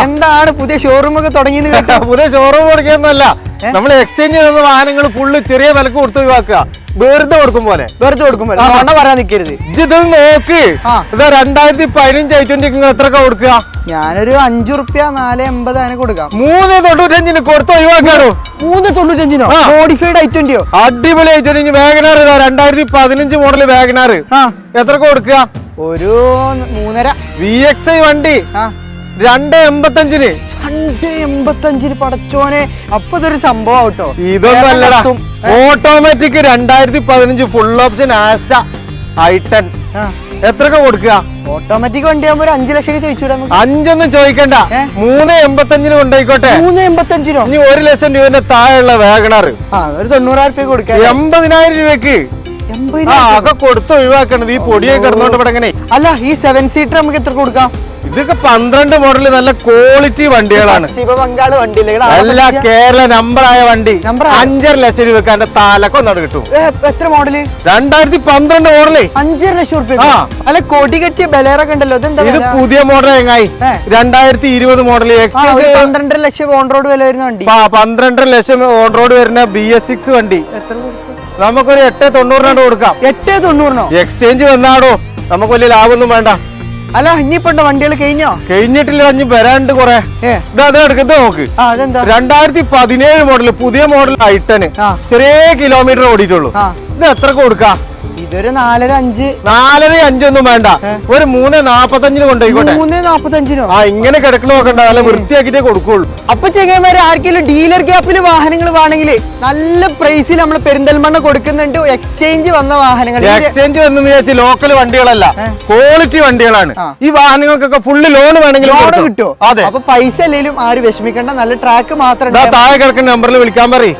എന്താണ് പുതിയ ഷോറൂം ഒക്കെ തുടങ്ങിയെന്ന് കേട്ടോ? പുതിയ ഷോറൂം കൊടുക്കുകയൊന്നുമല്ല, നമ്മൾ എക്സ്ചേഞ്ച് ചെയ്യുന്ന വാഹനങ്ങൾ ഫുള്ള് ചെറിയ വിലക്ക് കൊടുത്ത് ഒഴിവാക്കുക. വെറുതെ കൊടുക്കും പോലെ പറയാൻ നിൽക്കരുത്. ഇത് നോക്ക്, ഇത് 2015 i20 എത്രക്ക കൊടുക്കുക? ഞാനൊരു 5 റുപ്യ 4.80 അതിനെ കൊടുക്കാം. 3.95 കൊടുത്ത് ഒഴിവാക്കാറോ? 3.95 മോഡിഫൈഡ് i20? അടിപൊളി i20 വാഗനാർ, 2015 മോഡൽ വാഗനാർ. എത്രക്ക കൊടുക്കുക? ഒരു 3.5. VXi വണ്ടി 2.85. 2.85 പടച്ചോനെ, അപ്പൊ ഇതൊരു സംഭവം കേട്ടോ. ഇതൊന്നും അല്ലടാ, automatic 2015 full option Asta i10. എത്രക്ക കൊടുക്കുക? ഓട്ടോമാറ്റിക് വണ്ടി ആകുമ്പോ 5 ലക്ഷം ചോദിച്ചൂടെ? 5 ചോദിക്കണ്ട, 3.85 കൊണ്ടായിക്കോട്ടെ. 3.85 ഇനി 1 ലക്ഷം രൂപന്റെ താഴെയുള്ള വാഗണർ ഒരു 90,000 രൂപ കൊടുക്കാം. 80,000 രൂപയ്ക്ക് ഒക്കെ കൊടുത്ത് ഒഴിവാക്കണത് ഈ പൊടിയൊക്കെ കിടന്നോണ്ട് ഇവിടെ എങ്ങനെ? അല്ല, ഈ 7 സീറ്റർ നമുക്ക് എത്ര കൊടുക്കാം? ഇതൊക്കെ 12 മോഡൽ നല്ല ക്വാളിറ്റി വണ്ടികളാണ്. ശിവബംഗാൾ വണ്ടി അല്ല, കേരള നമ്പറായ വണ്ടി 5.5 ലക്ഷം രൂപക്ക് എന്റെ താലക്കൊന്നാണ് കിട്ടും. എത്ര മോഡല്? 2012 മോഡല് 5.5 ലക്ഷം രൂപ. അല്ല, കൊടി കെട്ടിയ ബലേറൊക്കെ ഉണ്ടല്ലോ, ഇത് പുതിയ മോഡൽ എങ്ങായി 2020 മോഡൽ. 12.5 ലക്ഷം ഓൺ റോഡ് വില വരുന്ന വണ്ടി. 12.5 ലക്ഷം ഓൺ റോഡ് വരുന്ന BS6 വണ്ടി നമുക്കൊരു 8.90 കൊടുക്കാം. 8.90? എക്സ്ചേഞ്ച് വന്നാടോ, നമുക്ക് വലിയ ലാഭമൊന്നും വേണ്ട. അല്ല, ഇനിയിപ്പോ വണ്ടികൾ കഴിഞ്ഞിട്ടില്ല, അഞ്ഞ് വരാണ്ട് കൊറേ. എടുക്കുന്നത് നോക്ക്, 2017 മോഡൽ പുതിയ മോഡൽ i10 ചെറിയ കിലോമീറ്റർ ഓടിയിട്ടുള്ളൂ. ഇത് എത്ര കൊടുക്കാം? ഇതൊരു 4.5. 4.5 ഒന്നും വേണ്ട, ഒരു 3.45 കൊണ്ടുപോയിക്കോട്ടെ. 3.45? ഇങ്ങനെ കിടക്കണ നോക്കണ്ട, നല്ല വൃത്തിയാക്കിട്ടേ കൊടുക്കുള്ളൂ. അപ്പൊ ചെങ്ങന്മാര് ആർക്കെങ്കിലും ഡീലർ ഗ്യാപ്പിൽ വാഹനങ്ങൾ വേണമെങ്കിൽ നല്ല പ്രൈസിൽ നമ്മൾ പെരിന്തൽമണ്ണ കൊടുക്കുന്നുണ്ട്. എക്സ്ചേഞ്ച് വന്ന വാഹനങ്ങൾ, എക്സ്ചേഞ്ച് വന്നു വിചാരിച്ച് ലോക്കൽ വണ്ടികളല്ല, ക്വാളിറ്റി വണ്ടികളാണ്. ഈ വാഹനങ്ങൾക്കൊക്കെ ഫുള്ള് ലോൺ വേണമെങ്കിൽ കിട്ടുമോ? അതെ. അപ്പൊ പൈസ അല്ലെങ്കിലും ആരും വിഷമിക്കണ്ട, നല്ല ട്രാക്ക് മാത്രം. താഴെ കിടക്കുന്ന നമ്പറിൽ വിളിക്കാൻ പറയും.